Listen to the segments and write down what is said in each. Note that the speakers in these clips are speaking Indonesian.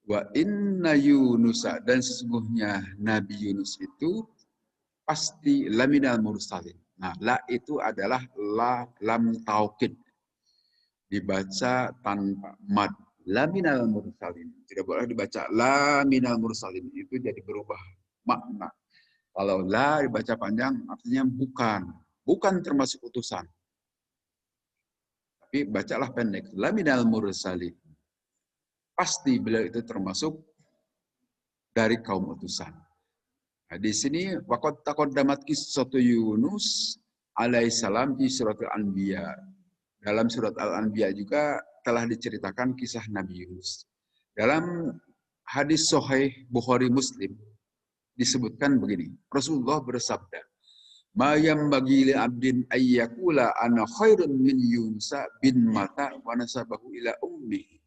Wa inna Yunusa, dan sesungguhnya Nabi Yunus itu pasti laminal mursalin. Nah, la itu adalah lam taukid, dibaca tanpa mad. Laminal mursalin. Tidak boleh dibaca laminal mursalin. Itu jadi berubah makna. Kalau la dibaca panjang, artinya bukan. Bukan termasuk utusan. Tapi bacalah pendek. Laminal mursalin. Pasti beliau itu termasuk dari kaum utusan. Nah, di sini waqad taqaddamat qissatu Yunus alaihissalam di surat Al-Anbiya. Dalam surat Al-Anbiya juga telah diceritakan kisah Nabi Yunus. Dalam hadis sahih Bukhari Muslim disebutkan begini. Rasulullah bersabda, "Ma yambaghi li 'abdin ayyakula ana khairun min Yunusa bin Mata wa nasabahu ila ummihi."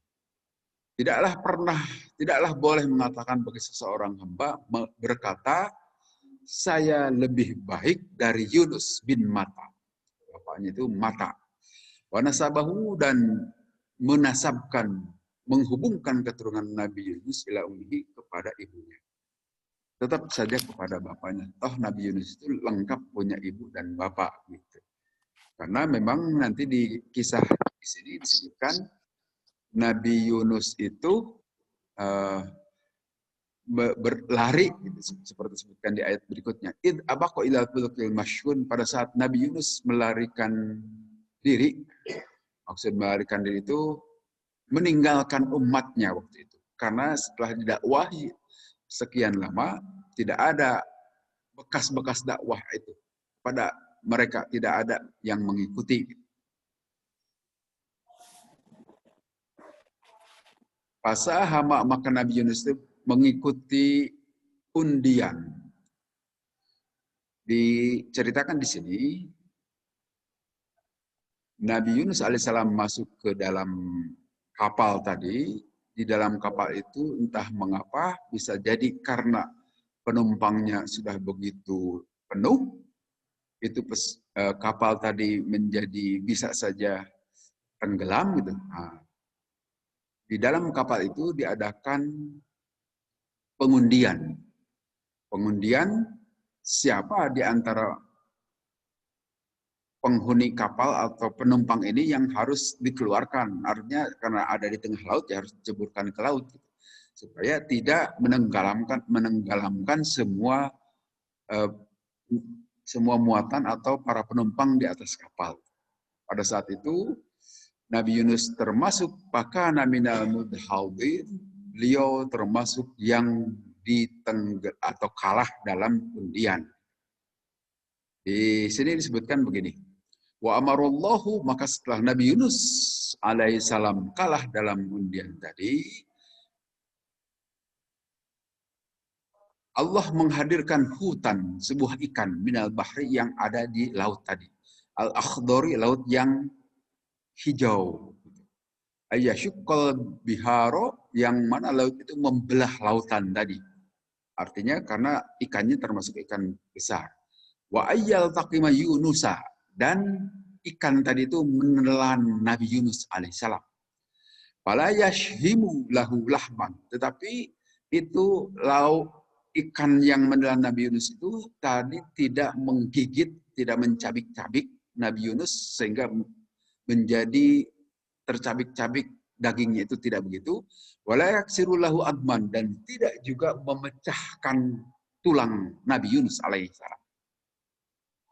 Tidaklah boleh mengatakan bagi seseorang hamba berkata, saya lebih baik dari Yunus bin Mata. Bapaknya itu Mata. Wa nasabahu, dan menasabkan, menghubungkan keturunan Nabi Yunus ila ummihi, kepada ibunya. Tetap saja kepada bapaknya. Toh Nabi Yunus itu lengkap punya ibu dan bapak. Gitu. Karena memang nanti di kisah di sini disebutkan Nabi Yunus itu berlari, gitu, seperti disebutkan di ayat berikutnya. Id abaqa ilal fulkil masyhun, pada saat Nabi Yunus melarikan diri, maksud melarikan diri itu meninggalkan umatnya waktu itu. Karena setelah didakwahi sekian lama, tidak ada bekas-bekas dakwah itu pada mereka, tidak ada yang mengikuti. Fasahama, maka Nabi Yunus itu mengikuti undian. Diceritakan di sini, Nabi Yunus alaihissalam masuk ke dalam kapal tadi. Di dalam kapal itu entah mengapa, bisa jadi karena penumpangnya sudah begitu penuh, itu kapal tadi menjadi bisa saja tenggelam gitu. Nah, di dalam kapal itu diadakan pengundian. Pengundian siapa di antara penghuni kapal atau penumpang ini yang harus dikeluarkan. Artinya karena ada di tengah laut, ya harus diceburkan ke laut. Gitu. Supaya tidak menenggelamkan semua muatan atau para penumpang di atas kapal. Pada saat itu, Nabi Yunus termasuk pakana minal mudhawin, beliau termasuk yang atau kalah dalam undian. Di sini disebutkan begini. Wa amarullahu, maka setelah Nabi Yunus alaihissalam kalah dalam undian tadi, Allah menghadirkan hutan, sebuah ikan minal bahri yang ada di laut tadi. Al-akhdari, laut yang hijau. Ayasyukkal biharo, yang mana laut itu membelah lautan tadi. Artinya karena ikannya termasuk ikan besar. Wa ayyal taqima Yunusa, dan ikan tadi itu menelan Nabi Yunus alaihissalam. Fala yashhimu lahu lahman, tetapi itu ikan yang menelan Nabi Yunus itu tadi tidak menggigit, tidak mencabik-cabik Nabi Yunus sehingga menjadi tercabik-cabik dagingnya, itu tidak begitu. Wala yaksiru lahu adman, dan tidak juga memecahkan tulang Nabi Yunus alaihissalam.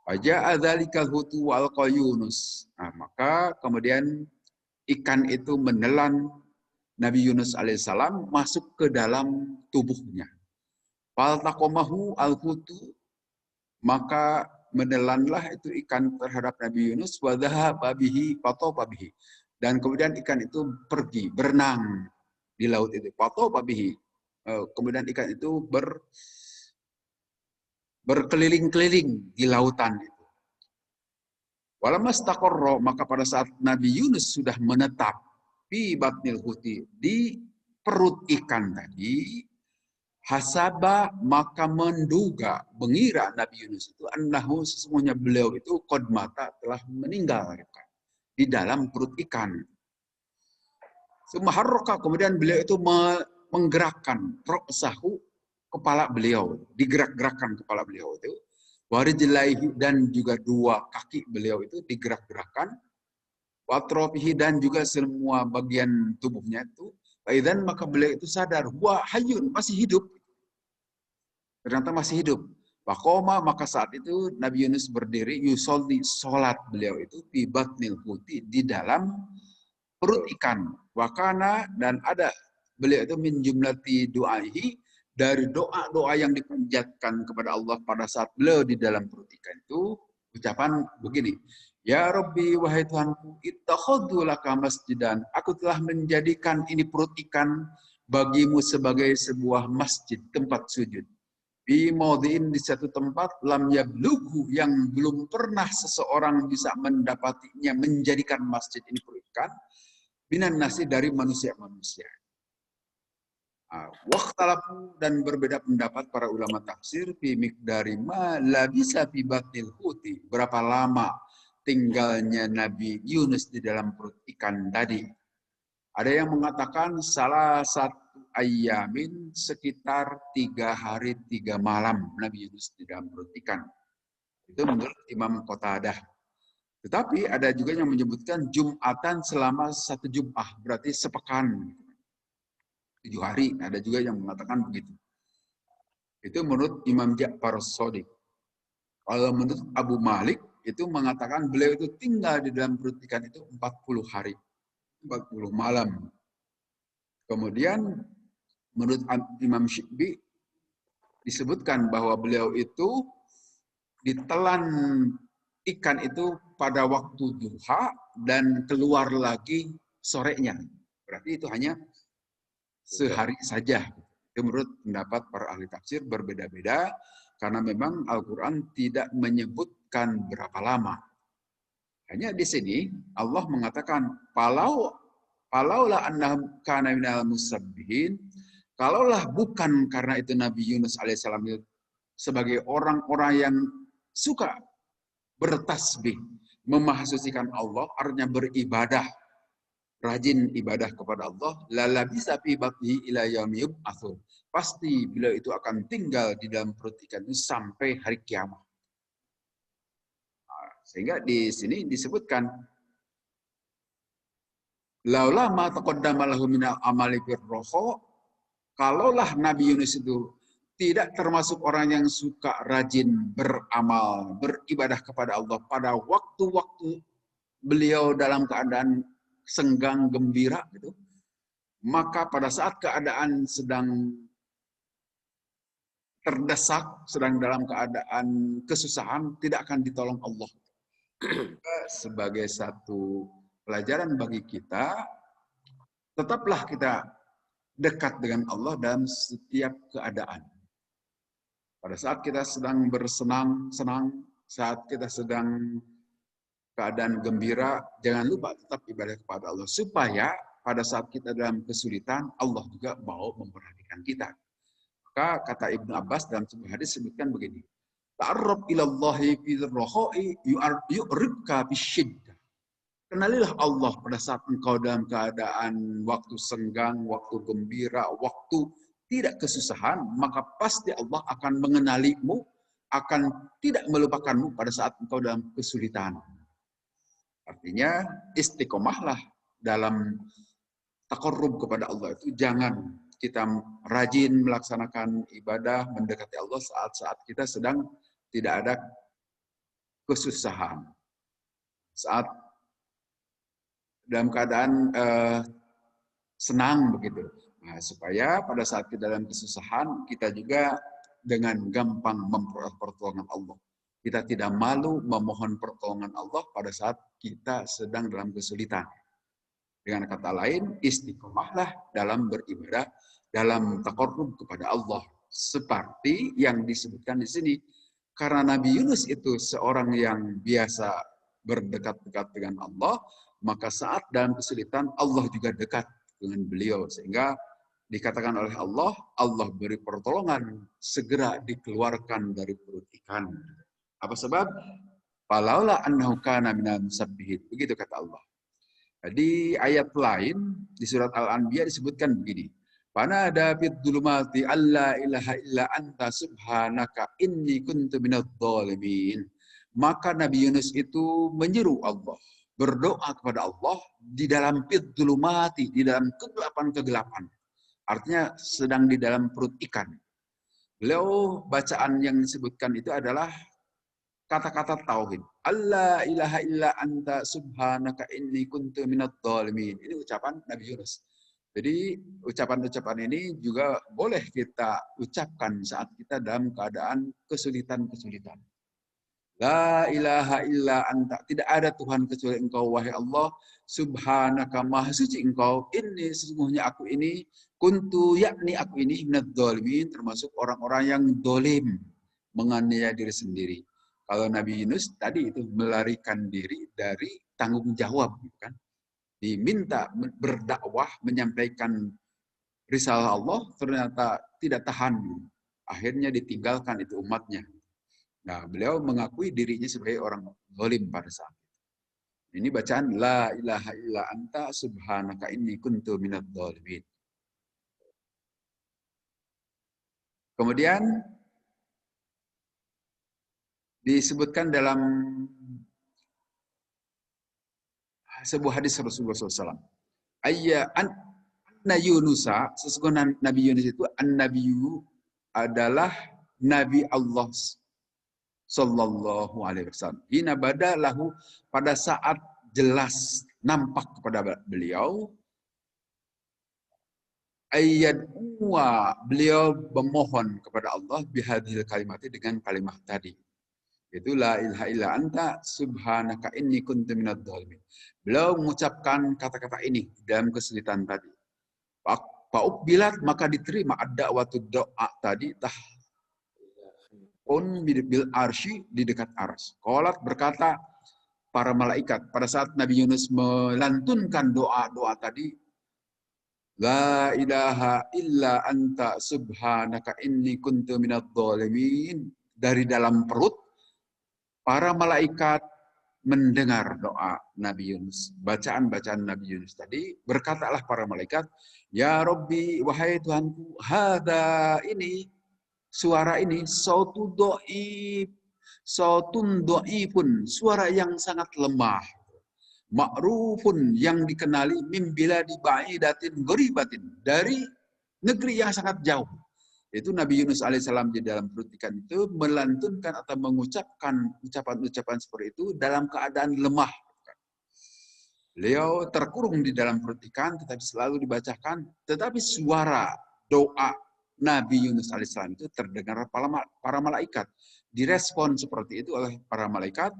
Faja'a dzalikal hutu wal Yunus. Nah, maka kemudian ikan itu menelan Nabi Yunus alaihissalam masuk ke dalam tubuhnya. Faltaqamahu al-hutu, maka menelanlah itu ikan terhadap Nabi Yunus, wa dhahaba bihi fatoba bihi, dan kemudian ikan itu pergi berenang di laut itu, fatoba bihi, kemudian ikan itu berkeliling-keliling di lautan itu. Walamastaqarra, maka pada saat Nabi Yunus sudah menetap di batnil huti, di perut ikan tadi, hasaba, maka menduga, mengira Nabi Yunus itu annahu, sesungguhnya beliau itu qad mata, telah meninggal di dalam perut ikan. Sumaharroka, kemudian beliau itu menggerakkan ra'sahu, kepala beliau, digerak-gerakkan kepala beliau itu, warijlaihi, dan juga dua kaki beliau itu digerak-gerakkan, watrofihi, dan juga semua bagian tubuhnya itu, dan maka beliau itu sadar, wah hayyun, masih hidup. Ternyata masih hidup. Waqoma, maka saat itu Nabi Yunus berdiri, yusolli, sholat beliau itu, di batnil huti, di dalam perut ikan. Wakana, dan ada beliau itu min jumlati du'aihi, dari doa-doa yang dipanjatkan kepada Allah pada saat beliau di dalam perut ikan itu, ucapan begini, ya Rabbi, wahai Tuhanku, ittakhadhu laka masjidan, aku telah menjadikan ini perut ikan bagimu sebagai sebuah masjid, tempat sujud. Di maudhi'in, di satu tempat, lam yablughu, yang belum pernah seseorang bisa mendapatinya, menjadikan masjid ini perut ikan, minan nasi, dari manusia-manusia. Wakhtalafu, dan berbeda pendapat para ulama tafsir, fi miqdari ma labisa fi batnil huti, berapa lama tinggalnya Nabi Yunus di dalam perut ikan tadi. Ada yang mengatakan salah satu ayamin, sekitar 3 hari 3 malam Nabi Yunus di dalam perut ikan. Itu menurut Imam Qatadah. Tetapi ada juga yang menyebutkan Jumatan selama 1 Jum'ah, berarti sepekan. 7 hari, ada juga yang mengatakan begitu. Itu menurut Imam Ja'far Shadiq. Kalau menurut Abu Malik, itu mengatakan beliau itu tinggal di dalam perut ikan itu 40 hari. 40 malam. Kemudian menurut Imam Syi'bi disebutkan bahwa beliau itu ditelan ikan itu pada waktu duha dan keluar lagi sorenya. Berarti itu hanya sehari saja. Itu menurut pendapat para ahli tafsir berbeda-beda karena memang Al-Quran tidak menyebutkan berapa lama. Hanya di sini Allah mengatakan palaulah annahum kana minal musabbihin, kalaulah bukan karena itu Nabi Yunus alaihissalam sebagai orang-orang yang suka bertasbih, memahasusikan Allah, artinya beribadah, rajin ibadah kepada Allah, lala bisa fi batnihi ila yaumi yub'atsun. Pasti beliau itu akan tinggal di dalam perut ikan itu sampai hari kiamat. Sehingga di sini disebutkan laula ma taqaddama lahu minal amali birroho, kalaulah Nabi Yunus itu tidak termasuk orang yang suka rajin beramal, beribadah kepada Allah pada waktu-waktu beliau dalam keadaan senggang gembira gitu, maka pada saat keadaan sedang terdesak, sedang dalam keadaan kesusahan, tidak akan ditolong Allah. Sebagai satu pelajaran bagi kita, tetaplah kita dekat dengan Allah dalam setiap keadaan. Pada saat kita sedang bersenang-senang, saat kita sedang keadaan gembira, jangan lupa tetap ibadah kepada Allah. Supaya pada saat kita dalam kesulitan, Allah juga mau memperhatikan kita. Maka kata Ibnu Abbas dalam sebuah hadis sebutkan begini, ta'arrab ilallahi fil rohoi yu'ribka bisyiddah. Kenalilah Allah pada saat engkau dalam keadaan waktu senggang, waktu gembira, waktu tidak kesusahan, maka pasti Allah akan mengenalimu, akan tidak melupakanmu pada saat engkau dalam kesulitan. Artinya istiqomahlah dalam taqarrub kepada Allah itu, jangan kita rajin melaksanakan ibadah, mendekati Allah saat-saat kita sedang tidak ada kesusahan. Saat dalam keadaan senang begitu. Nah, supaya pada saat kita dalam kesusahan, kita juga dengan gampang memperoleh pertolongan Allah. Kita tidak malu memohon pertolongan Allah pada saat kita sedang dalam kesulitan. Dengan kata lain, istiqomahlah dalam beribadah, dalam taqarrub kepada Allah. Seperti yang disebutkan di sini. Karena Nabi Yunus itu seorang yang biasa berdekat-dekat dengan Allah, maka saat dalam kesulitan Allah juga dekat dengan beliau. Sehingga dikatakan oleh Allah, Allah beri pertolongan, segera dikeluarkan dari perut ikan. Apa sebab? Falaula annahu kana minal musabbihin. Begitu kata Allah. Di ayat lain di surat Al-Anbiya disebutkan begini. Fanada fid dhulumati alla ilaha illa anta subhanaka inni kuntu minadh dhalimin. Maka Nabi Yunus itu menyeru Allah, berdoa kepada Allah di dalam fid dhulumati, di dalam kegelapan-kegelapan. Artinya sedang di dalam perut ikan. Beliau bacaan yang disebutkan itu adalah kata-kata tauhid. Alla ilaha illa anta subhanaka inni kuntu minadh dhalimin. Ini ucapan Nabi Yunus. Jadi ucapan-ucapan ini juga boleh kita ucapkan saat kita dalam keadaan kesulitan-kesulitan. La ilaha illa anta. Tidak ada Tuhan kecuali Engkau, wahai Allah. Subhanaka, maha suci Engkau. Ini sesungguhnya aku ini. Kuntu, yakni aku ini. Minadh dhalimin, termasuk orang-orang yang dolim. Menganiaya diri sendiri. Kalau Nabi Yunus tadi itu melarikan diri dari tanggung jawab. Kan? Diminta berdakwah, menyampaikan risalah Allah, ternyata tidak tahan. Akhirnya ditinggalkan itu umatnya. Nah, beliau mengakui dirinya sebagai orang zalim pada saat itu. Ini bacaan la ilaha illa anta subhanaka inni kuntu minadh dhalimin. Kemudian disebutkan dalam sebuah hadis Rasulullah SAW. Anna Yunusa, sesungguhnya Nabi Yunus itu, an-nabiyyu adalah Nabi Allah Sallallahu Alaihi Wasallam. Hina bada lahu, pada saat jelas nampak kepada beliau, ayat beliau memohon kepada Allah bihadil kalimati, dengan kalimat tadi. Itu la ilaha illa anta subhanaka inni kuntu minadh dhalimin. Beliau mengucapkan kata-kata ini dalam kesulitan tadi. Fa'ubilat, maka diterima ad-da'watu doa tadi bil arsy, di dekat ars. Qalat, berkata para malaikat pada saat Nabi Yunus melantunkan doa-doa tadi, la ilaha illa anta subhanaka inni kuntu minadh dhalimin, dari dalam perut para malaikat mendengar doa Nabi Yunus, bacaan-bacaan Nabi Yunus tadi. Berkatalah para malaikat, ya Rabbi, wahai Tuhanku, hada ini, suara ini, sautun do'ifun, suara yang sangat lemah, ma'rufun, yang dikenali, mimbila diba'idatin goribatin, dari negeri yang sangat jauh. Itu Nabi Yunus alaihissalam di dalam perut ikan itu melantunkan atau mengucapkan ucapan-ucapan seperti itu dalam keadaan lemah. Beliau terkurung di dalam perut ikan, tetapi selalu dibacakan. Tetapi suara doa Nabi Yunus alaihissalam itu terdengar para malaikat. Direspon seperti itu oleh para malaikat.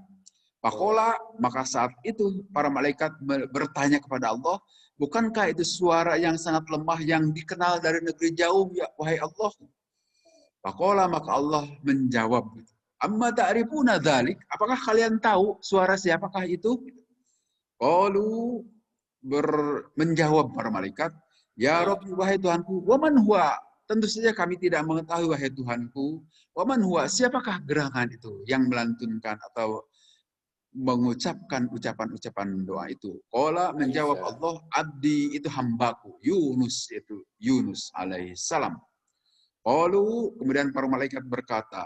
Pakola, maka saat itu para malaikat bertanya kepada Allah, bukankah itu suara yang sangat lemah yang dikenal dari negeri jauh, ya wahai Allah? Pakola, maka Allah menjawab, amma ta'rifuna dzalik, apakah kalian tahu suara siapakah itu? Qalu, menjawab para malaikat, ya Rabbi, wahai Tuhanku, waman huwa, tentu saja kami tidak mengetahui, wahai Tuhanku, waman huwa, siapakah gerangan itu yang melantunkan atau mengucapkan ucapan-ucapan doa itu. Qala, menjawab Allah, abdi, itu hambaku, Yunus, itu Yunus alaihissalam. Qalu, kemudian para malaikat berkata,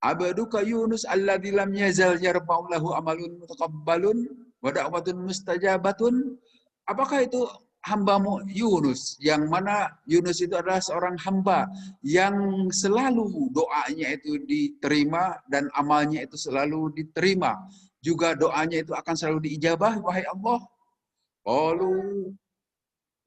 abaduka Yunus alladzi lam yazal yarfa'u lahu amalun mutaqabbalun wa da'watun mustajabatun. Apakah itu hambamu Yunus, yang mana Yunus itu adalah seorang hamba yang selalu doanya itu diterima dan amalnya itu selalu diterima. Juga doanya itu akan selalu diijabah, wahai Allah. Qalu,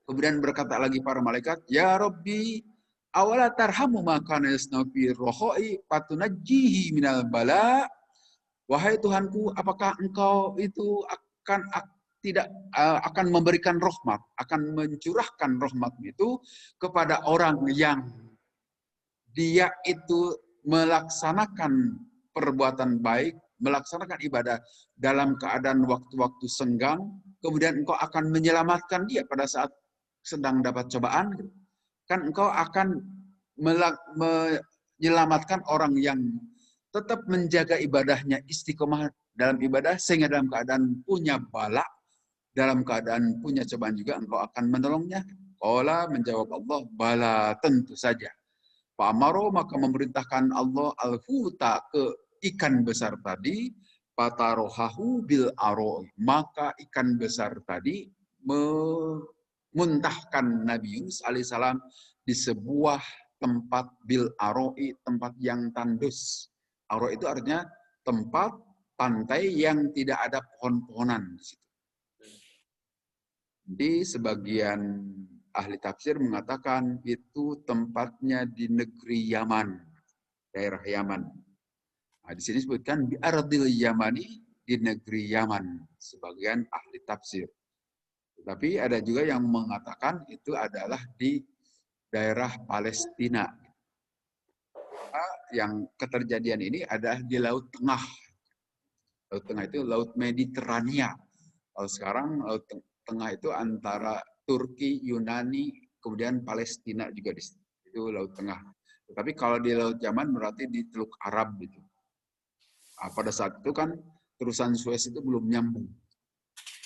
kemudian berkata lagi para malaikat, ya Rabbi, awala tarhamu maka yasnau fi rohoi patunajjihi minal bala. Wahai Tuhanku, apakah engkau itu akan memberikan rahmat, akan mencurahkan rahmat itu kepada orang yang dia itu melaksanakan perbuatan baik, melaksanakan ibadah dalam keadaan waktu-waktu senggang, kemudian engkau akan menyelamatkan dia pada saat sedang dapat cobaan. Kan engkau akan menyelamatkan orang yang tetap menjaga ibadahnya, istiqomah dalam ibadah, sehingga dalam keadaan punya bala, dalam keadaan punya cobaan juga engkau akan menolongnya. Qala menjawab Allah, bala tentu saja. Fa'amaro maka memerintahkan Allah al-huta ke ikan besar tadi, patarohahu bil aro. Maka ikan besar tadi memuntahkan Nabi Yunus alaihissalam di sebuah tempat bil aroi, tempat yang tandus. Aro itu artinya tempat pantai yang tidak ada pohon-pohonan di situ. Di sebagian ahli tafsir mengatakan itu tempatnya di negeri Yaman, daerah Yaman. Nah, di sini disebutkan di Ardil Yamani, di negeri Yaman, sebagian ahli tafsir. Tapi ada juga yang mengatakan itu adalah di daerah Palestina. Yang keterjadian ini adalah di Laut Tengah. Laut Tengah itu Laut Mediterania. Kalau sekarang Laut Tengah itu antara Turki, Yunani, kemudian Palestina juga di situ. Itu Laut Tengah. Tetapi kalau di Laut Yaman berarti di Teluk Arab gitu. Nah, pada saat itu kan terusan Suez itu belum nyambung.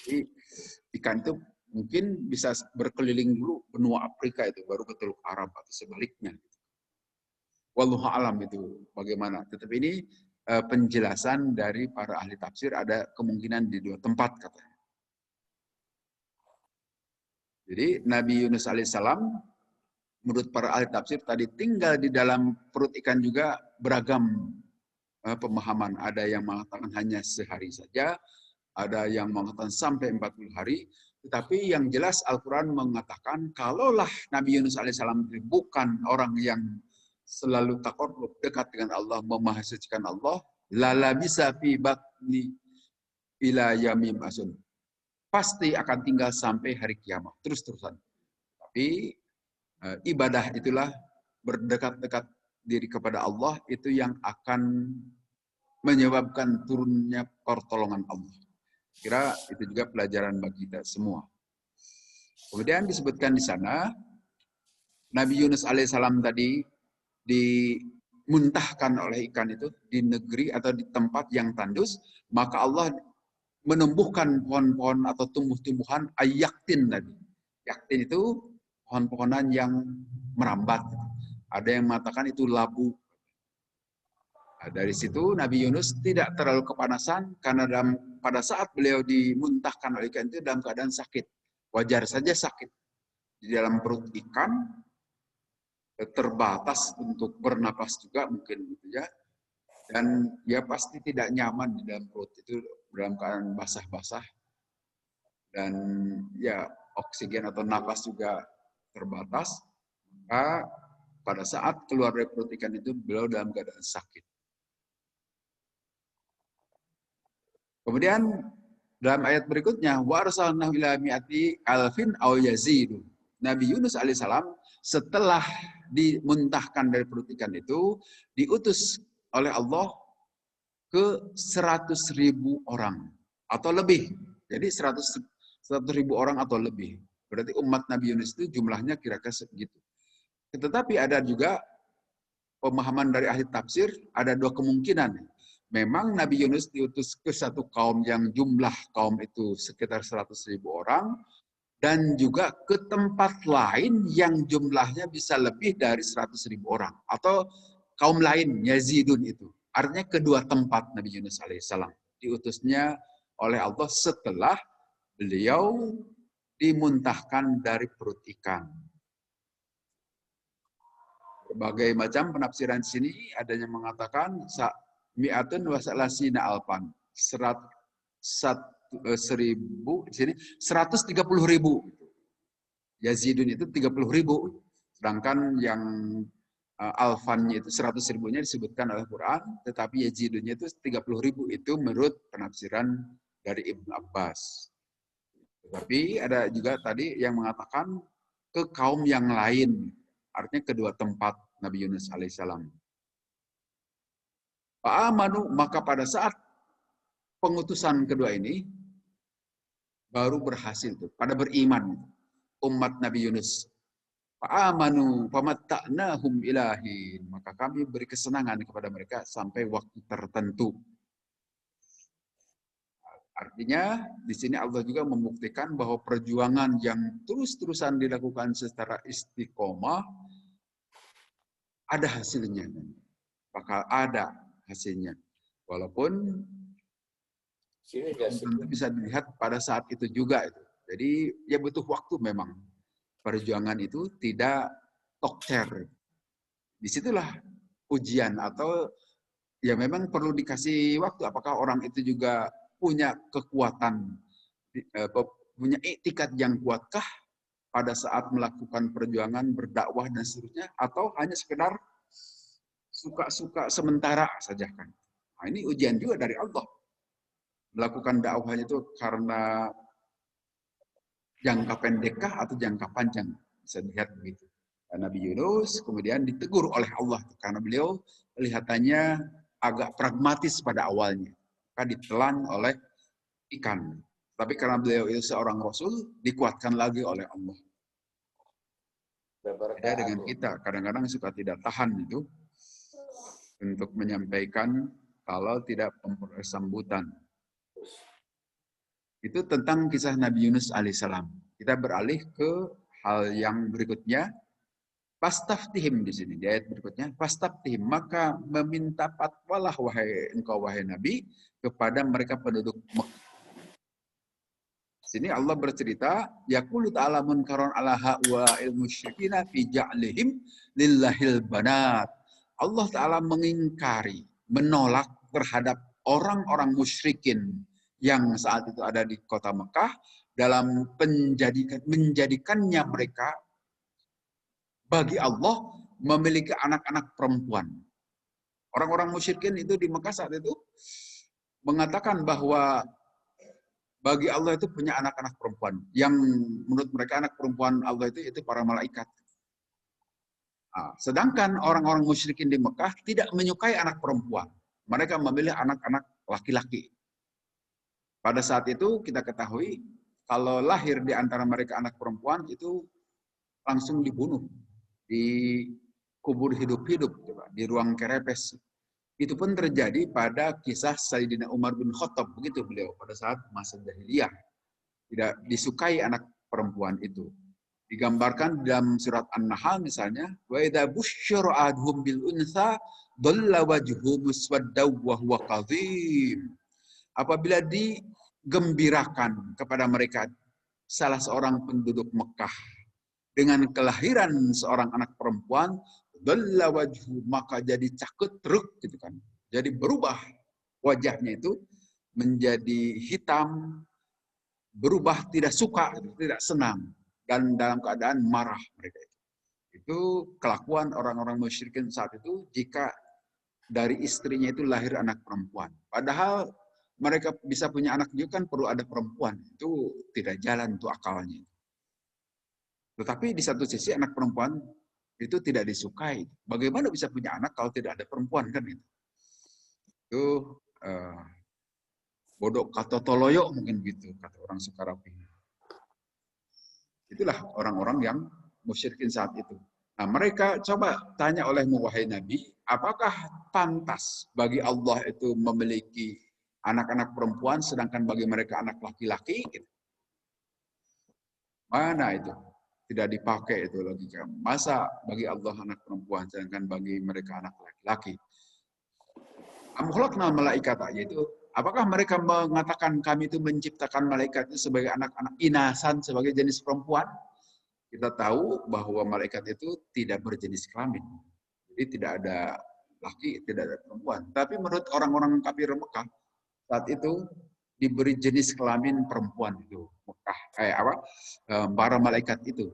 Jadi ikan itu mungkin bisa berkeliling dulu benua Afrika itu baru ke Teluk Arab atau sebaliknya. Wallahu alam itu bagaimana. Tetapi ini penjelasan dari para ahli tafsir ada kemungkinan di dua tempat katanya. Jadi Nabi Yunus alaihissalam menurut para ahli tafsir tadi tinggal di dalam perut ikan juga beragam pemahaman. Ada yang mengatakan hanya sehari saja, ada yang mengatakan sampai 40 hari. Tetapi yang jelas Al-Quran mengatakan kalaulah Nabi Yunus alaihissalam bukan orang yang selalu taqarrub dekat dengan Allah, memahasucikan Allah, lala bisa fi batni ila yamim asun. Pasti akan tinggal sampai hari kiamat, terus-terusan. Tapi ibadah itulah berdekat-dekat diri kepada Allah, itu yang akan menyebabkan turunnya pertolongan Allah. Kira itu juga pelajaran bagi kita semua. Kemudian disebutkan di sana, Nabi Yunus alaihissalam tadi dimuntahkan oleh ikan itu di negeri atau di tempat yang tandus, maka Allah menumbuhkan pohon-pohon atau tumbuh-tumbuhan ayaktin tadi. Yaktin itu pohon-pohonan yang merambat. Ada yang mengatakan itu labu. Nah, dari situ Nabi Yunus tidak terlalu kepanasan karena pada saat beliau dimuntahkan oleh ikan itu dalam keadaan sakit. Wajar saja sakit. Di dalam perut ikan terbatas untuk bernapas juga mungkin gitu ya. Dan dia pasti tidak nyaman di dalam perut itu dalam keadaan basah-basah. Dan ya oksigen atau napas juga terbatas. Maka pada saat keluar dari perut ikan itu beliau dalam keadaan sakit. Kemudian dalam ayat berikutnya wa arsalnahu ila mi'ati alfin aw yazidu. Nabi Yunus alaihissalam setelah dimuntahkan dari perut ikan itu diutus oleh Allah ke 100.000 orang atau lebih. Jadi 100.000 orang atau lebih. Berarti umat Nabi Yunus itu jumlahnya kira-kira segitu. Tetapi ada juga pemahaman dari ahli tafsir, ada dua kemungkinan. Memang Nabi Yunus diutus ke satu kaum yang jumlah kaum itu sekitar 100.000 orang, dan juga ke tempat lain yang jumlahnya bisa lebih dari 100.000 orang. Atau kaum lain, Yazidun itu. Artinya kedua tempat Nabi Yunus alaihissalam. Diutusnya oleh Allah setelah beliau dimuntahkan dari perut ikan. Berbagai macam penafsiran sini adanya mengatakan mi'atun wa salasina alfan. 1.000 di sini 130.000. Yazidun itu 30.000. Sedangkan yang alfannya itu 100.000-nya disebutkan oleh Quran, tetapi Yazidunnya itu 30.000 itu menurut penafsiran dari Ibnu Abbas. Tetapi ada juga tadi yang mengatakan ke kaum yang lain, artinya kedua tempat Nabi Yunus alaihissalam. Fa'amanu, maka pada saat pengutusan kedua ini baru berhasil tuh, pada beriman umat Nabi Yunus. Fa'amanu famatta'nahum ilahin, maka kami beri kesenangan kepada mereka sampai waktu tertentu. Artinya di sini Allah juga membuktikan bahwa perjuangan yang terus-terusan dilakukan secara istiqomah ada hasilnya. Bakal ada hasilnya. Walaupun Sini belum tentu bisa dilihat pada saat itu juga. Jadi ya butuh waktu memang. Perjuangan itu tidak tokcer. Disitulah ujian atau ya memang perlu dikasih waktu. Apakah orang itu juga punya kekuatan, punya etikat yang kuatkah pada saat melakukan perjuangan berdakwah dan seterusnya, atau hanya sekedar suka-suka sementara saja kan? Nah, ini ujian juga dari Allah. Melakukan dakwahnya itu karena jangka pendekkah atau jangka panjang? Bisa dilihat begitu. Nabi Yunus kemudian ditegur oleh Allah karena beliau kelihatannya agak pragmatis pada awalnya, maka ditelan oleh ikan. Tapi karena beliau itu seorang rasul, dikuatkan lagi oleh Allah. Beda dengan kita, kadang-kadang suka tidak tahan itu untuk menyampaikan kalau tidak memperoleh sambutan. Itu tentang kisah Nabi Yunus alaihissalam. Kita beralih ke hal yang berikutnya. Fastaftihim di sini di ayat berikutnya. Fastaftihim, maka meminta fatwalah wahai engkau wahai Nabi kepada mereka penduduk Mekah. Sini Allah bercerita, yaqulu ta'ala munkaron ala ha'wa'il musyrikina fi ja'lihim lillahil banat. Allah Ta'ala mengingkari, menolak terhadap orang-orang musyrikin yang saat itu ada di kota Mekah dalam menjadikannya mereka bagi Allah memiliki anak-anak perempuan. Orang-orang musyrikin itu di Mekah saat itu mengatakan bahwa bagi Allah itu punya anak-anak perempuan. Yang menurut mereka anak perempuan Allah itu para malaikat. Nah, sedangkan orang-orang musyrikin di Mekah tidak menyukai anak perempuan. Mereka memilih anak-anak laki-laki. Pada saat itu kita ketahui kalau lahir di antara mereka anak perempuan itu langsung dibunuh. Dikubur hidup-hidup di ruang kerepes. Itu pun terjadi pada kisah Sayyidina Umar bin Khattab, begitu beliau pada saat masa jahiliyah. Tidak disukai anak perempuan itu. Digambarkan dalam surat An-Nahl misalnya, wa idza busyira adhum bil untha dhalla wajhuhu muswaddaw wa huwa kadhim. Apabila digembirakan kepada mereka salah seorang penduduk Mekah dengan kelahiran seorang anak perempuan, dhalla wajhu, maka jadi caketruk gitu kan. Jadi berubah wajahnya itu menjadi hitam, berubah tidak suka, tidak senang dan dalam keadaan marah mereka itu. Itu kelakuan orang-orang musyrikin saat itu jika dari istrinya itu lahir anak perempuan. Padahal mereka bisa punya anak juga kan perlu ada perempuan. Itu tidak jalan tuh akalnya. Tetapi di satu sisi anak perempuan itu tidak disukai. Bagaimana bisa punya anak kalau tidak ada perempuan kan itu? Itu bodoh kata toloyo mungkin gitu kata orang Sukarapi. Itulah orang-orang yang musyrikin saat itu. Nah, mereka coba tanya olehmu wahai Nabi, apakah pantas bagi Allah itu memiliki anak-anak perempuan sedangkan bagi mereka anak laki-laki? Mana itu? Tidak dipakai itu logika. Masa bagi Allah anak perempuan sedangkan bagi mereka anak laki-laki? Amkhalaqnal malaikata, yaitu apakah mereka mengatakan kami itu menciptakan malaikat itu sebagai anak-anak inasan, sebagai jenis perempuan? Kita tahu bahwa malaikat itu tidak berjenis kelamin. Jadi tidak ada laki, tidak ada perempuan. Tapi menurut orang-orang kafir Mekah saat itu diberi jenis kelamin perempuan itu. Mekah para malaikat itu.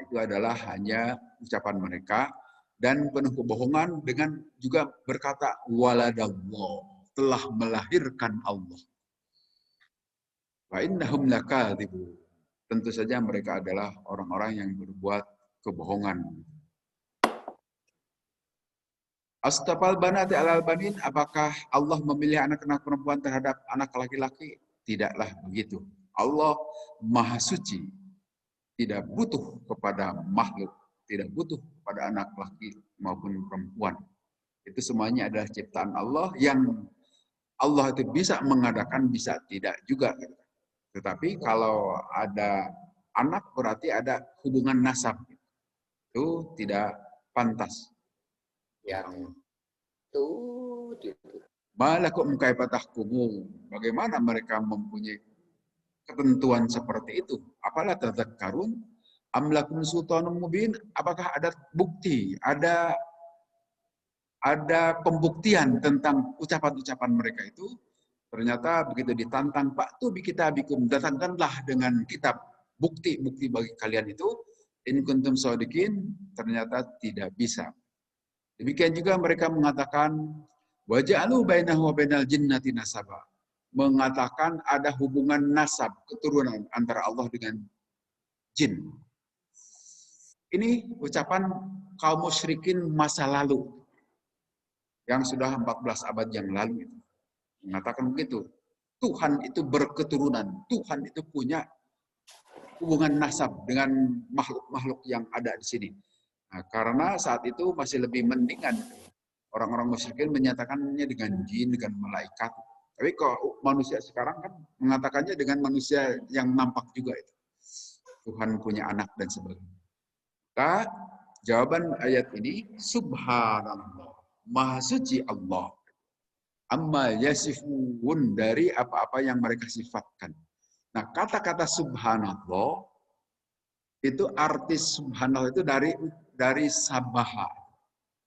Itu adalah hanya ucapan mereka dan penuh kebohongan dengan juga berkata waladallah, telah melahirkan Allah. Wa innahum lakadzibun. Tentu saja mereka adalah orang-orang yang berbuat kebohongan. Astafal banati alal banin, apakah Allah memilih anak-anak perempuan terhadap anak laki-laki? Tidaklah begitu. Allah Maha Suci, tidak butuh kepada makhluk, tidak butuh kepada anak laki maupun perempuan. Itu semuanya adalah ciptaan Allah yang Allah itu bisa mengadakan, bisa tidak juga. Gitu. Tetapi kalau ada anak berarti ada hubungan nasab. Itu tidak pantas. Yang itu. Malakum kaifa tahkumun. Bagaimana mereka mempunyai ketentuan seperti itu? Apalah tadzakkarun? Am lakum sultanun mubin? Apakah ada bukti, ada pembuktian tentang ucapan-ucapan mereka itu? Ternyata begitu ditantang, Pak tuh bi kitabikum, datangkanlah dengan kitab bukti-bukti bagi kalian itu. In kuntum shadiqin, ternyata tidak bisa. Demikian juga mereka mengatakan waja'alu bainahu wa bainal jinnati nasaba. Mengatakan ada hubungan nasab, keturunan antara Allah dengan jin. Ini ucapan kaum musyrikin masa lalu yang sudah 14 abad yang lalu itu. Mengatakan begitu. Tuhan itu berketurunan, Tuhan itu punya hubungan nasab dengan makhluk-makhluk yang ada di sini. Nah, karena saat itu masih lebih mendingan orang-orang musyrikin menyatakannya dengan jin, dengan malaikat. Tapi kok manusia sekarang kan mengatakannya dengan manusia yang nampak juga itu. Tuhan punya anak dan sebagainya. Maka jawaban ayat ini subhanallah, maha suci Allah. Amma yasifun, dari apa-apa yang mereka sifatkan. Nah, kata-kata subhanallah itu arti subhanallah itu dari sabaha.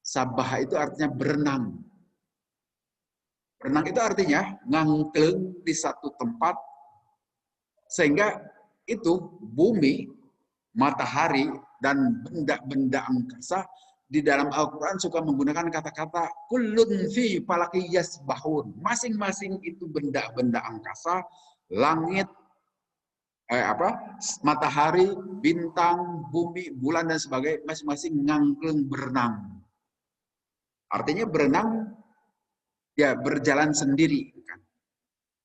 Sabaha itu artinya berenang. Berenang itu artinya ngangkleng di satu tempat sehingga itu bumi, matahari dan benda-benda angkasa di dalam Al-Quran suka menggunakan kata-kata kullun fi falaki yasbahun. Masing-masing itu benda-benda angkasa, langit, matahari, bintang, bumi, bulan dan sebagainya, masing-masing ngangkleng berenang. Artinya berenang ya berjalan sendiri.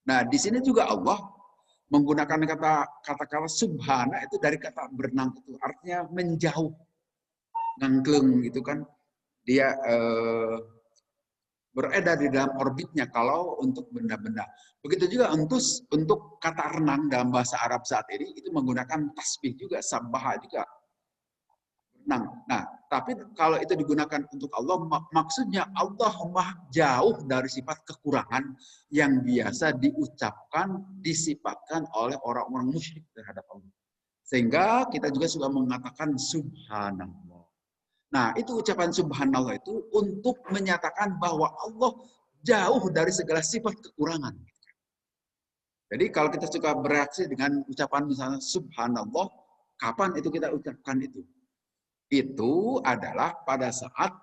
Nah, di sini juga Allah menggunakan kata-kata subhana itu dari kata berenang itu, artinya menjauh, ngangkleng gitu kan. Dia beredar di dalam orbitnya kalau untuk benda-benda. Begitu juga untuk kata renang dalam bahasa Arab saat ini itu menggunakan tasbih juga, sabbaha juga. Renang. Nah, tapi kalau itu digunakan untuk Allah, maksudnya Allah mah jauh dari sifat kekurangan yang biasa diucapkan, disifatkan oleh orang-orang musyrik terhadap Allah. Sehingga kita juga suka mengatakan subhanallah. Nah, itu ucapan subhanallah itu untuk menyatakan bahwa Allah jauh dari segala sifat kekurangan. Jadi kalau kita suka bereaksi dengan ucapan misalnya subhanallah, kapan itu kita ucapkan itu? Itu adalah pada saat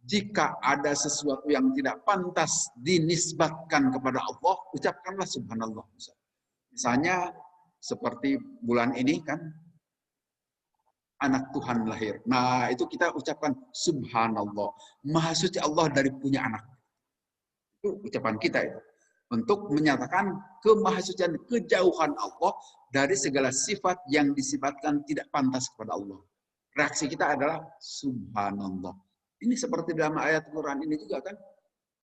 jika ada sesuatu yang tidak pantas dinisbatkan kepada Allah, ucapkanlah subhanallah. Misalnya seperti bulan ini kan anak Tuhan lahir. Nah, itu kita ucapkan subhanallah. Maha suci Allah dari punya anak. Itu ucapan kita itu. Untuk menyatakan kemahasucian, kejauhan Allah dari segala sifat yang disifatkan tidak pantas kepada Allah. Reaksi kita adalah subhanallah. Ini seperti dalam ayat Quran ini juga kan.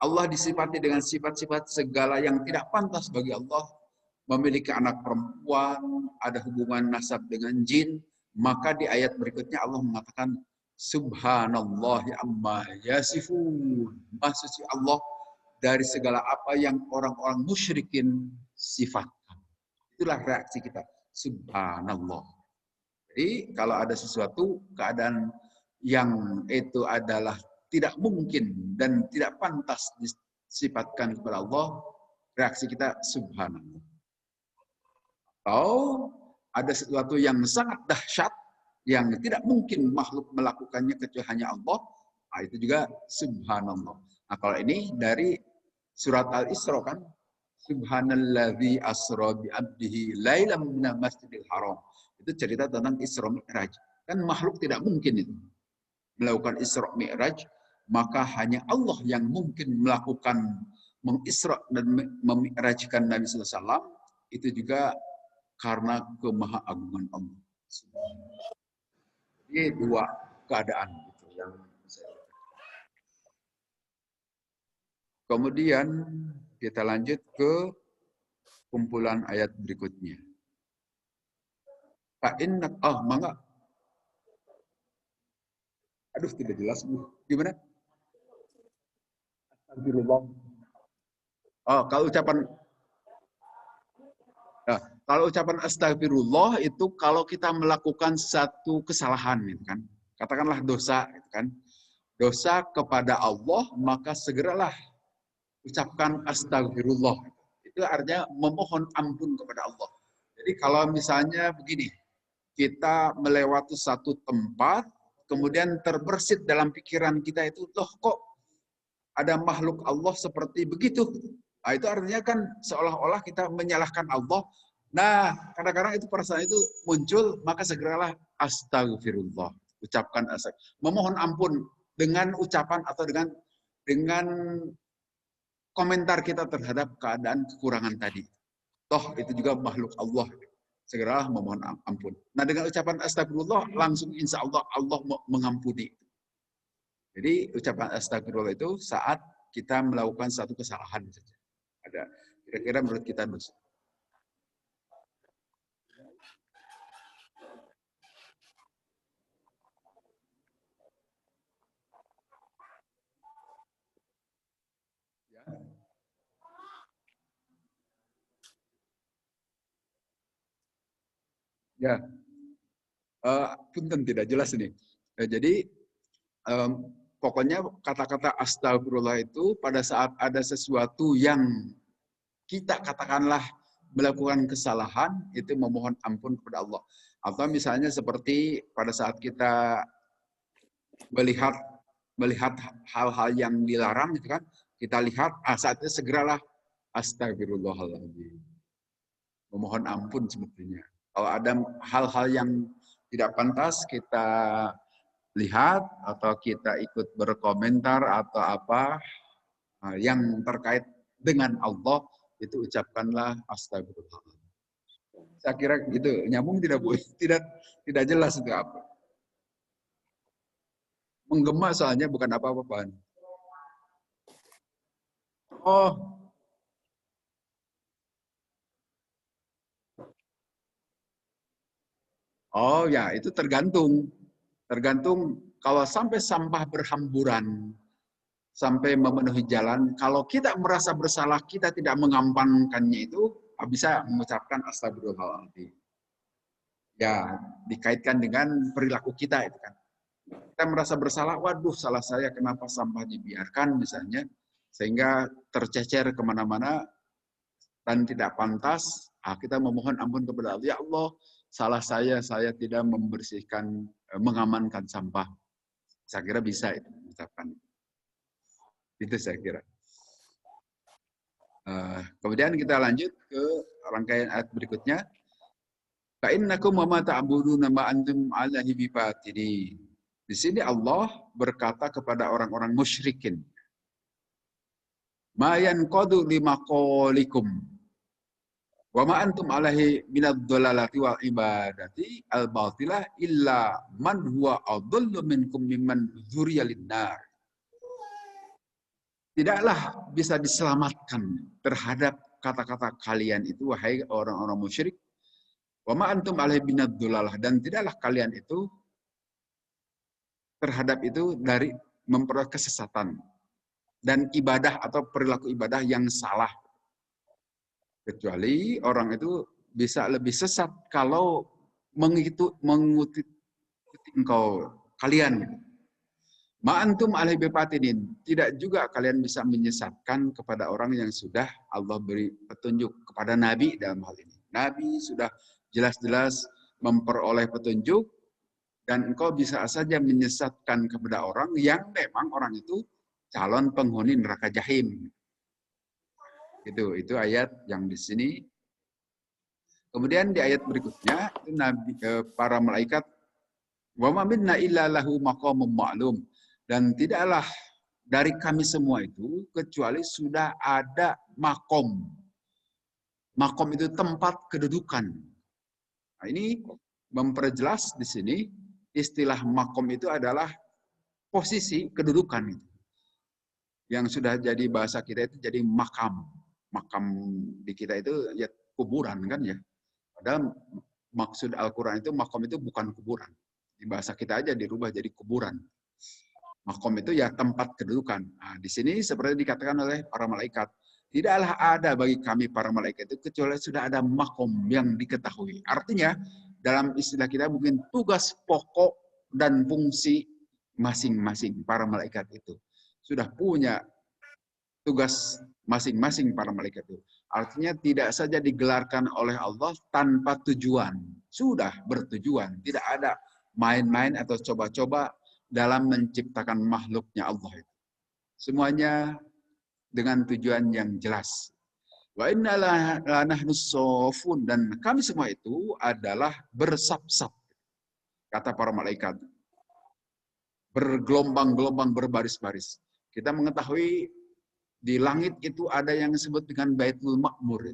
Allah disifati dengan sifat-sifat segala yang tidak pantas bagi Allah. Memiliki anak perempuan, ada hubungan nasab dengan jin. Maka di ayat berikutnya Allah mengatakan subhanallah amma yasifun. Maha suci Allah dari segala apa yang orang-orang musyrikin sifatkan. Itulah reaksi kita. Subhanallah. Jadi kalau ada sesuatu keadaan yang itu adalah tidak mungkin dan tidak pantas disifatkan kepada Allah, reaksi kita subhanallah. Atau ada sesuatu yang sangat dahsyat yang tidak mungkin makhluk melakukannya kecuali hanya Allah, nah itu juga subhanallah. Nah kalau ini dari surat Al-Isra kan, subhanalladzi asra bi 'abdihi lailan minal masjidil haram. Itu cerita tentang Isra Mi'raj. Kan makhluk tidak mungkin itu melakukan Isra Mi'raj, maka hanya Allah yang mungkin melakukan mengisra dan memi'rajkan Nabi sallallahu alaihi wasallam. Itu juga karena kemahaagungan Allah. Jadi dua keadaan gitu yang saya. Kemudian kita lanjut ke kumpulan ayat berikutnya. Mangga. Aduh, tidak jelas, Bu. Gimana? Astagfirullah. Oh, kalau ucapan astagfirullah itu kalau kita melakukan satu kesalahan, gitu kan. Katakanlah dosa, gitu kan. Dosa kepada Allah, maka segeralah ucapkan astagfirullah. Itu artinya memohon ampun kepada Allah. Jadi kalau misalnya begini, kita melewati satu tempat, kemudian terbersit dalam pikiran kita itu, loh kok ada makhluk Allah seperti begitu? Nah, itu artinya kan seolah-olah kita menyalahkan Allah. Nah, kadang-kadang itu perasaan itu muncul, maka segeralah astagfirullah. Ucapkan astagfirullah. Memohon ampun dengan ucapan atau dengan komentar kita terhadap keadaan kekurangan tadi. Toh itu juga makhluk Allah. Segeralah memohon ampun. Nah, dengan ucapan astagfirullah, langsung insya Allah Allah mengampuni. Jadi ucapan astagfirullah itu saat kita melakukan satu kesalahan saja. Ada kira-kira menurut kita dosa. Ya, punten tidak jelas ini. Jadi pokoknya kata-kata astagfirullah itu pada saat ada sesuatu yang kita katakanlah melakukan kesalahan, itu memohon ampun kepada Allah. Atau misalnya seperti pada saat kita melihat hal-hal yang dilarang, gitu kan, kita lihat, saat itu segeralah astagfirullahaladzim. Memohon ampun sebetulnya. Kalau ada hal-hal yang tidak pantas kita lihat atau kita ikut berkomentar atau apa yang terkait dengan Allah, itu ucapkanlah astagfirullah. Saya kira gitu, nyambung tidak Bu? Tidak jelas itu apa. Menggema soalnya bukan apa-apa. Oh ya, itu tergantung. Tergantung kalau sampai sampah berhamburan, sampai memenuhi jalan, kalau kita merasa bersalah, kita tidak mengampankannya itu, bisa mengucapkan astagfirullahaladzim. Ya, dikaitkan dengan perilaku kita itu kan. Kita merasa bersalah, waduh salah saya kenapa sampah dibiarkan misalnya, sehingga tercecer kemana-mana dan tidak pantas, kita memohon ampun kepada Allah. Ya Allah, salah saya tidak membersihkan, mengamankan sampah. Saya kira bisa itu mengucapkan. Itu saya kira. Kemudian kita lanjut ke rangkaian ayat berikutnya. Fa'innakum wa ma ta'buduna ma antum 'alaihi bifatinin. Di sini Allah berkata kepada orang-orang musyrikin, ma yanqadu limaqalikum wa ma antum 'alaihi minadh dhalalati wal ibadati al batilah illa man huwa adallu minkum mimman dzuriya lin-nar. Tidaklah bisa diselamatkan terhadap kata-kata kalian itu, wahai orang-orang musyrik. Wa ma antum 'alaihi minadh dhalalah, dan tidaklah kalian itu terhadap itu dari memperoleh kesesatan dan ibadah atau perilaku ibadah yang salah. Kecuali orang itu bisa lebih sesat kalau mengikuti engkau kalian. Ma'antum alaihi bifatinin. Tidak juga kalian bisa menyesatkan kepada orang yang sudah Allah beri petunjuk kepada Nabi dalam hal ini. Nabi sudah jelas-jelas memperoleh petunjuk, dan engkau bisa saja menyesatkan kepada orang yang memang orang itu calon penghuni neraka jahim. Itu ayat yang di sini. Kemudian di ayat berikutnya itu para malaikat, wa ma minna illa lahu maqamun ma'lum, dan tidaklah dari kami semua itu kecuali sudah ada makom. Makom itu tempat kedudukan. Nah, ini memperjelas di sini istilah makom itu adalah posisi kedudukan itu. Yang sudah jadi bahasa kita itu jadi makam. makam di kita itu ya kuburan kan ya. Padahal maksud Al-Quran itu makom itu bukan kuburan. Di bahasa kita aja dirubah jadi kuburan. Makom itu ya tempat kedudukan. Nah, di sini seperti dikatakan oleh para malaikat, tidaklah ada bagi kami para malaikat itu kecuali sudah ada makom yang diketahui. Artinya dalam istilah kita mungkin tugas pokok dan fungsi masing-masing para malaikat itu sudah punya tugas masing-masing para malaikat itu. Artinya tidak saja digelarkan oleh Allah tanpa tujuan. Sudah bertujuan. Tidak ada main-main atau coba-coba dalam menciptakan makhluknya Allah itu. Semuanya dengan tujuan yang jelas. Wa inna lanahnu sofun, dan kami semua itu adalah bersap-sap. Kata para malaikat. Bergelombang-gelombang, berbaris-baris. Kita mengetahui di langit itu ada yang disebut dengan Baitul Ma'mur.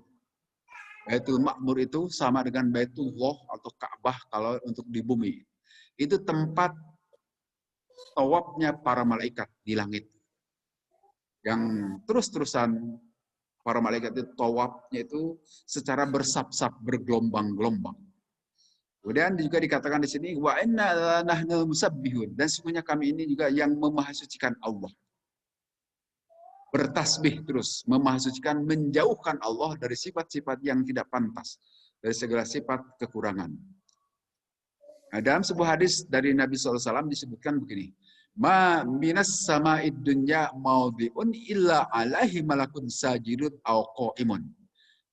Baitul Ma'mur itu sama dengan Baitullah atau Ka'bah kalau untuk di bumi. Itu tempat tawafnya para malaikat di langit. Yang terus-terusan para malaikat itu tawafnya itu secara bersap-sap, bergelombang-gelombang. Kemudian juga dikatakan di sini wa inna nahnal musabbihun, dan sesungguhnya kami ini juga yang memahasucikan Allah. Bertasbih terus, memahasucikan, menjauhkan Allah dari sifat-sifat yang tidak pantas, dari segala sifat kekurangan. Nah, dalam sebuah hadis dari Nabi SAW disebutkan begini, ma minas sama'id dunya maudhi'un illa alaihi malakun sajidun aw qa'imun.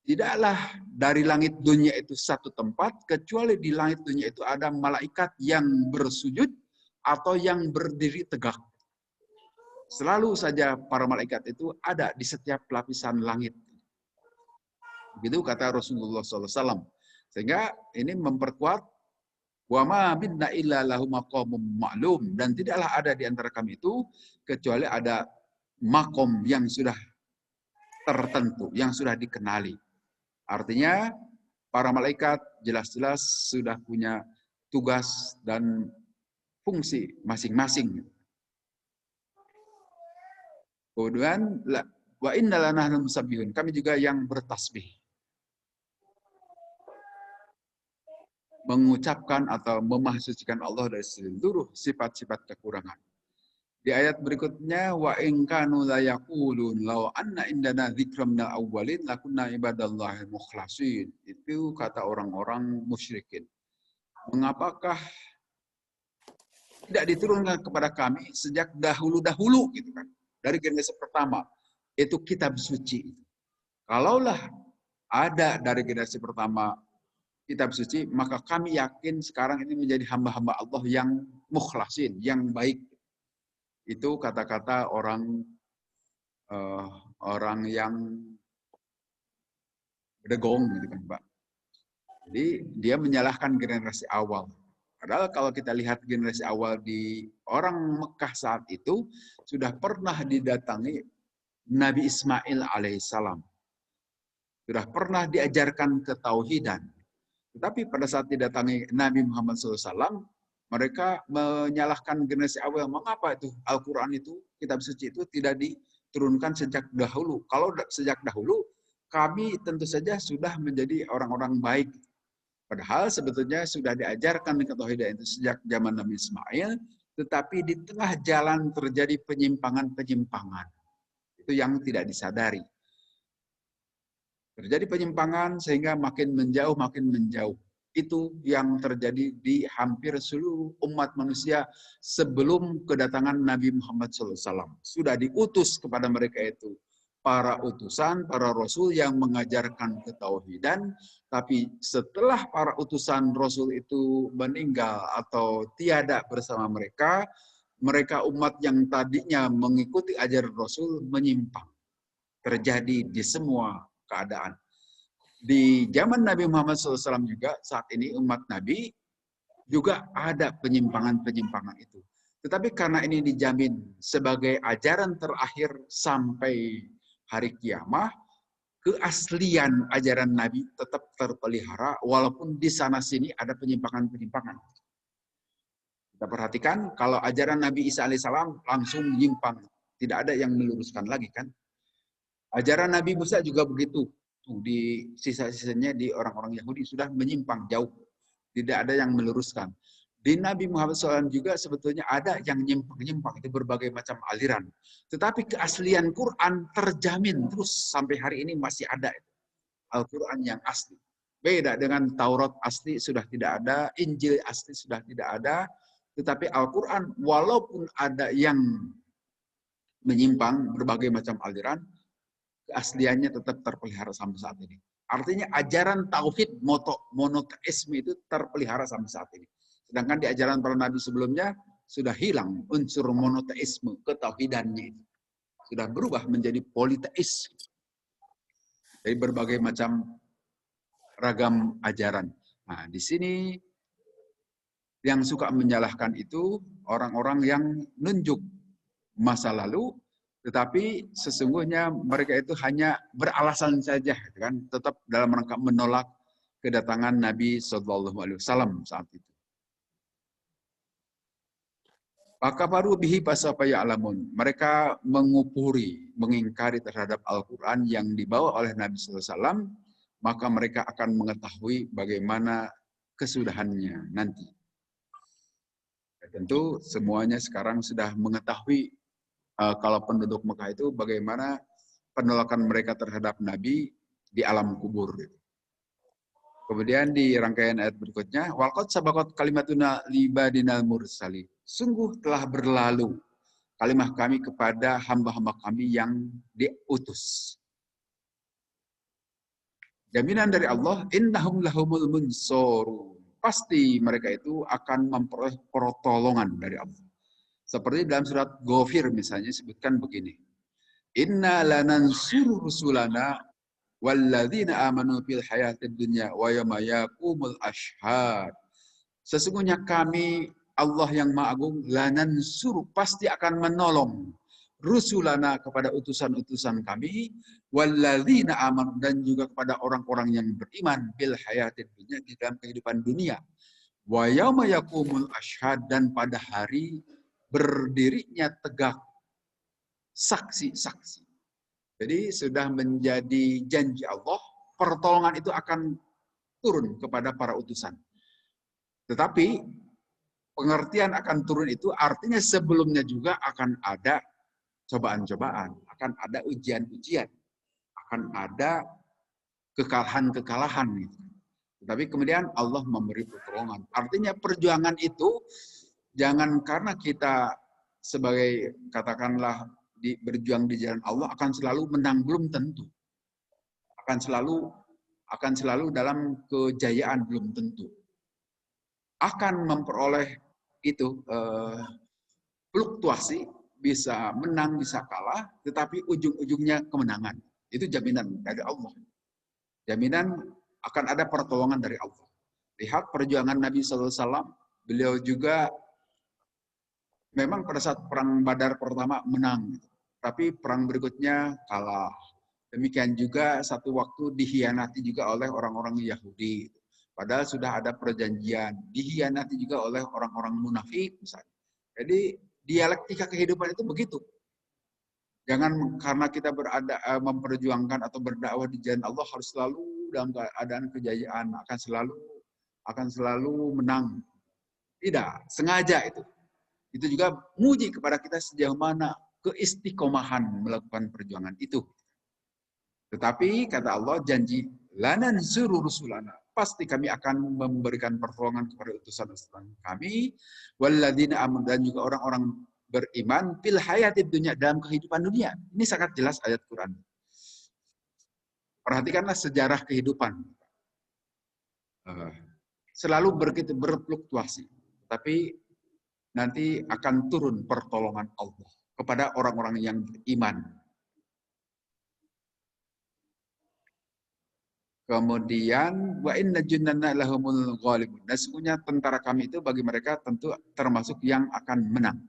Tidaklah dari langit dunia itu satu tempat, kecuali di langit dunia itu ada malaikat yang bersujud atau yang berdiri tegak. Selalu saja para malaikat itu ada di setiap lapisan langit. Begitu kata Rasulullah SAW. Sehingga ini memperkuat wa ma binna illa lahu maqamum ma'lum, dan tidaklah ada di antara kami itu kecuali ada makom yang sudah tertentu, yang sudah dikenali. Artinya para malaikat jelas-jelas sudah punya tugas dan fungsi masing-masing. Kemudian wa inna lanahnu musabbihun, kami juga yang bertasbih. Mengucapkan atau memahsucikan Allah dari seluruh sifat-sifat kekurangan. Di ayat berikutnya wa in kanu la yaqulun law anna indana dzikram minal awwalin lakunna ibadallahil mukhlasin. Itu kata orang-orang musyrikin. Mengapakah tidak diturunkan kepada kami sejak dahulu-dahulu gitu kan. Dari generasi pertama itu kitab suci. Kalaulah ada dari generasi pertama kitab suci, maka kami yakin sekarang ini menjadi hamba-hamba Allah yang mukhlasin, yang baik. Itu kata-kata orang yang berdegong gitu kan, Pak. Jadi dia menyalahkan generasi awal. Padahal kalau kita lihat generasi awal di orang Mekah saat itu sudah pernah didatangi Nabi Ismail alaihissalam. Sudah pernah diajarkan ketauhidan. Tetapi pada saat didatangi Nabi Muhammad SAW, mereka menyalahkan generasi awal. Mengapa itu Al-Quran itu, kitab suci itu tidak diturunkan sejak dahulu? Kalau sejak dahulu, kami tentu saja sudah menjadi orang-orang baik. Padahal sebetulnya sudah diajarkan ketauhidan itu sejak zaman Nabi Ismail, tetapi di tengah jalan terjadi penyimpangan-penyimpangan. Itu yang tidak disadari. Terjadi penyimpangan sehingga makin menjauh. Itu yang terjadi di hampir seluruh umat manusia sebelum kedatangan Nabi Muhammad SAW. Sudah diutus kepada mereka itu para utusan, para rasul yang mengajarkan ketauhidan, tapi setelah para utusan rasul itu meninggal atau tiada bersama mereka, mereka umat yang tadinya mengikuti ajaran rasul menyimpang. Terjadi di semua keadaan. Di zaman Nabi Muhammad SAW juga saat ini umat Nabi juga ada penyimpangan-penyimpangan itu. Tetapi karena ini dijamin sebagai ajaran terakhir sampai hari kiamat, keaslian ajaran Nabi tetap terpelihara walaupun di sana-sini ada penyimpangan-penyimpangan. Kita perhatikan kalau ajaran Nabi Isa alaihissalam langsung menyimpang. Tidak ada yang meluruskan lagi kan. Ajaran Nabi Musa juga begitu. Tuh, di sisa-sisanya di orang-orang Yahudi sudah menyimpang jauh. Tidak ada yang meluruskan. Di Nabi Muhammad SAW juga sebetulnya ada yang nyimpang-nyimpang. Itu berbagai macam aliran. Tetapi keaslian Quran terjamin terus sampai hari ini masih ada. Al-Quran yang asli. Beda dengan Taurat asli sudah tidak ada, Injil asli sudah tidak ada. Tetapi Al-Quran walaupun ada yang menyimpang berbagai macam aliran, keasliannya tetap terpelihara sampai saat ini. Artinya ajaran tauhid monoteisme itu terpelihara sampai saat ini. Sedangkan di ajaran para nabi sebelumnya sudah hilang unsur monoteisme, ketauhidannya itu. Sudah berubah menjadi politeis. Dari berbagai macam ragam ajaran. Nah, di sini yang suka menyalahkan itu orang-orang yang nunjuk masa lalu, tetapi sesungguhnya mereka itu hanya beralasan saja, kan? Tetap dalam rangka menolak kedatangan Nabi SAW saat itu. Maka baru bihi pasapaya alamun. Mereka mengupuri, mengingkari terhadap Al-Quran yang dibawa oleh Nabi SAW, maka mereka akan mengetahui bagaimana kesudahannya nanti. Ya, tentu semuanya sekarang sudah mengetahui kalau penduduk Mekah itu bagaimana penolakan mereka terhadap Nabi di alam kubur. Kemudian di rangkaian ayat berikutnya, waqad sabaqat kalimatuna libadinal mursali. Sungguh telah berlalu kalimah kami kepada hamba-hamba kami yang diutus. Jaminan dari Allah, innahum lahumul munsurun. Pasti mereka itu akan memperoleh pertolongan dari Allah. Seperti dalam surat Ghafir misalnya sebutkan begini. Inna lanansuru rusulana walladzina amanu fil hayatid dunya wa yawma yaqumul ashhad. Sesungguhnya kami Allah yang Maha Agung lanansuru pasti akan menolong rusulana kepada utusan-utusan kami walladzina amanu dan juga kepada orang-orang yang beriman bil hayatid dunya di dalam kehidupan dunia. Wa yauma yaqumul ashhad dan pada hari berdirinya tegak saksi-saksi. Jadi sudah menjadi janji Allah, pertolongan itu akan turun kepada para utusan. Tetapi pengertian akan turun itu artinya sebelumnya juga akan ada cobaan-cobaan, akan ada ujian-ujian, akan ada kekalahan-kekalahan. Tetapi kemudian Allah memberi pertolongan. Artinya perjuangan itu jangan karena kita sebagai katakanlah berjuang di jalan Allah akan selalu menang, belum tentu. Akan selalu dalam kejayaan, belum tentu. Akan memperoleh itu fluktuasi, bisa menang, bisa kalah, tetapi ujung-ujungnya kemenangan. Itu jaminan dari Allah. Jaminan akan ada pertolongan dari Allah. Lihat perjuangan Nabi SAW, beliau juga memang pada saat perang Badar pertama menang, tapi perang berikutnya kalah. Demikian juga satu waktu dihianati juga oleh orang-orang Yahudi. Padahal sudah ada perjanjian, dihianati juga oleh orang-orang munafik misalnya. Jadi dialektika kehidupan itu begitu. Jangan karena kita memperjuangkan atau berdakwah di jalan Allah harus selalu dalam keadaan kejayaan, akan selalu menang. Tidak, sengaja itu. Itu juga muji kepada kita sejauh mana keistiqomahan melakukan perjuangan itu. Tetapi kata Allah janji, lanansuru rusulana. Pasti kami akan memberikan pertolongan kepada utusan-utusan kami. Walladzina amanu dan juga orang-orang beriman fil hayatid dunya dalam kehidupan dunia. Ini sangat jelas ayat Quran. Perhatikanlah sejarah kehidupan. Selalu berfluktuasi. Tapi nanti akan turun pertolongan Allah kepada orang-orang yang beriman. Kemudian wa inna junnana lahumul ghalibun. Dan sesungguhnya tentara kami itu bagi mereka tentu termasuk yang akan menang.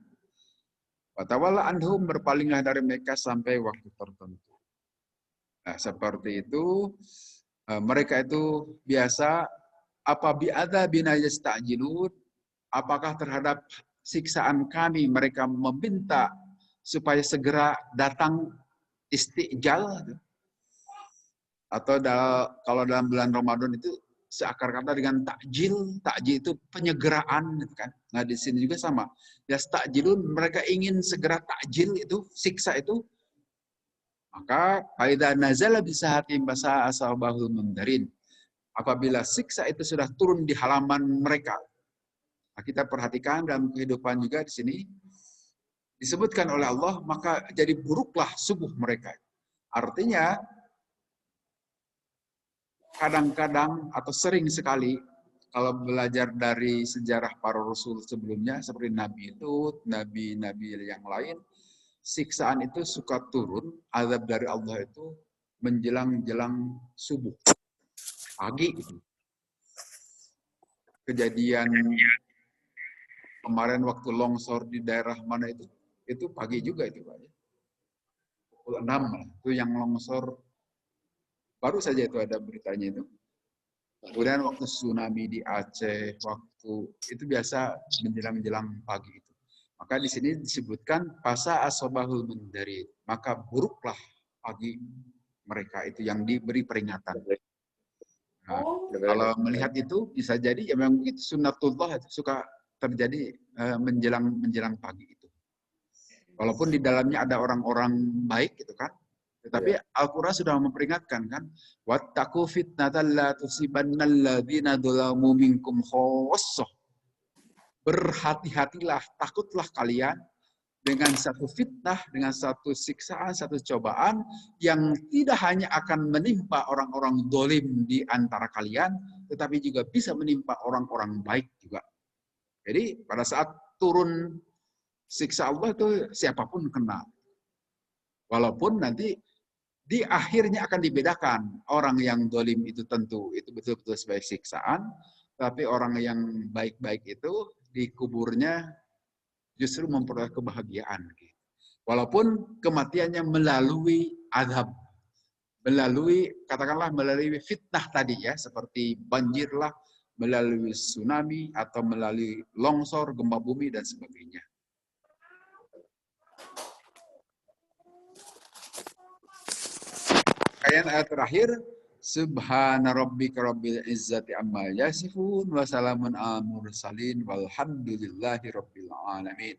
Watawalla anhum berpalinglah dari mereka sampai waktu tertentu. Nah, seperti itu mereka itu biasa apa bi'adzabina yasta'jilun, apakah terhadap siksaan kami mereka meminta supaya segera datang. istijal, atau kalau dalam bulan Ramadan itu seakar kata dengan takjil. Takjil itu penyegeraan, gitu kan. Nah di sini juga sama. Ya takjilun, mereka ingin segera takjil itu, siksa itu. Maka faida nazala bisahatim basa asabahul mundarin. Apabila siksa itu sudah turun di halaman mereka. Nah, kita perhatikan dalam kehidupan juga di sini disebutkan oleh Allah, maka jadi buruklah subuh mereka. Artinya kadang-kadang atau sering sekali kalau belajar dari sejarah para rasul sebelumnya seperti Nabi Hud, nabi-nabi yang lain, siksaan itu suka turun, azab dari Allah itu menjelang-jelang subuh, pagi gitu. Kejadian kemarin waktu longsor di daerah mana itu pagi juga itu Pak. Pukul 6 itu yang longsor, baru saja itu ada beritanya itu. Kemudian waktu tsunami di Aceh, waktu itu biasa menjelang-jelang pagi itu. Maka di sini disebutkan fasa asobahul mundari, maka buruklah pagi mereka itu yang diberi peringatan. Nah, kalau melihat itu bisa jadi ya memang itu sunnatullah itu suka terjadi menjelang pagi itu. Walaupun di dalamnya ada orang-orang baik gitu kan. Tetapi Al-Quran sudah memperingatkan kan, wattaqu fitnatan la tusibannal ladzina dzalamu minkum khassah. Berhati-hatilah, takutlah kalian dengan satu fitnah, dengan satu siksaan, satu cobaan yang tidak hanya akan menimpa orang-orang dolim di antara kalian, tetapi juga bisa menimpa orang-orang baik juga. Jadi pada saat turun siksa Allah itu siapapun kena. Walaupun nanti di akhirnya akan dibedakan. Orang yang dolim itu tentu itu betul-betul sebagai siksaan, tapi orang yang baik-baik itu di kuburnya justru memperoleh kebahagiaan. Walaupun kematiannya melalui azab, melalui katakanlah melalui fitnah tadi ya, seperti banjir lah, melalui tsunami atau melalui longsor, gempa bumi dan sebagainya. Ayat terakhir, Subhana rabbika rabbil izzati amma yasifun wa salamun alal mursalin walhamdulillahi rabbil alamin.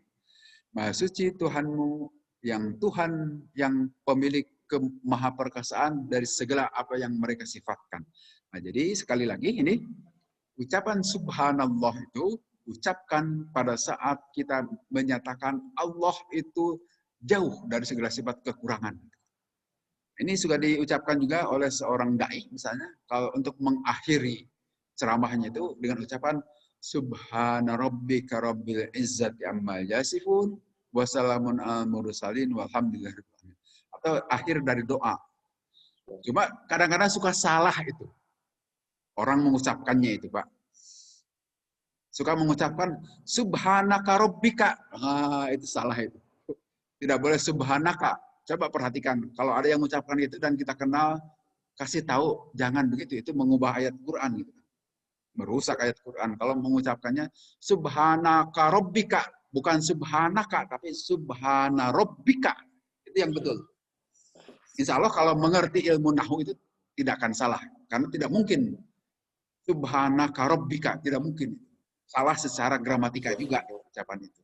Maha suci Tuhanmu yang Tuhan yang pemilik kemahaperkasaan dari segala apa yang mereka sifatkan. Nah, jadi sekali lagi ini ucapan subhanallah itu ucapkan pada saat kita menyatakan Allah itu jauh dari segala sifat kekurangan. Ini sudah diucapkan juga oleh seorang dai misalnya kalau untuk mengakhiri ceramahnya itu dengan ucapan Subhana rabbika rabbil izzati amma yasifun wa salamun alal mursalin walhamdulillah. Atau akhir dari doa. Cuma kadang-kadang suka salah itu. Orang mengucapkannya itu, Pak. Suka mengucapkan subhanaka rabbika. Ah, itu salah itu. Tidak boleh subhanaka. Coba perhatikan, kalau ada yang mengucapkan itu dan kita kenal, kasih tahu, jangan begitu, itu mengubah ayat Quran. Gitu. Merusak ayat Quran. Kalau mengucapkannya, subhanaka rabbika. Bukan subhanaka, tapi subhana rabbika. Itu yang betul. Insya Allah kalau mengerti ilmu nahu itu tidak akan salah. Karena tidak mungkin. Subhanaka rabbika, tidak mungkin. Salah secara gramatika juga ucapan itu.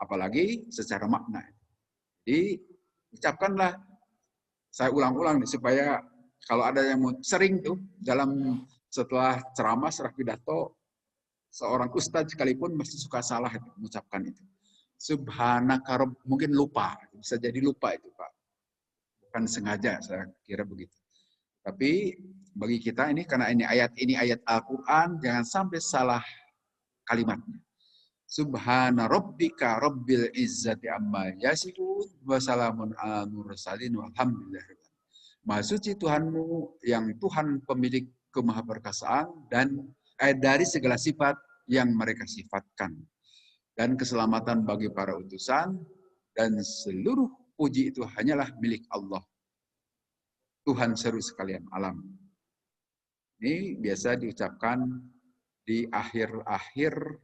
Apalagi secara makna. Jadi, ucapkanlah, saya ulang-ulang nih, supaya kalau ada yang sering tuh dalam setelah ceramah, setelah pidato, seorang ustadz sekalipun masih suka salah itu, mengucapkan itu. Subhanaka rabb, mungkin lupa, bisa jadi lupa itu Pak. Bukan sengaja, saya kira begitu. Tapi bagi kita ini, karena ini ayat Al-Quran, jangan sampai salah kalimatnya. Subhana rabbika rabbil izzati amma yasifun wa salamun alal mursalin walhamdulillah. Maha suci Tuhanmu yang Tuhan pemilik kemahaperkasaan dan dari segala sifat yang mereka sifatkan. Dan keselamatan bagi para utusan dan seluruh puji itu hanyalah milik Allah. Tuhan seru sekalian alam. Ini biasa diucapkan di akhir-akhir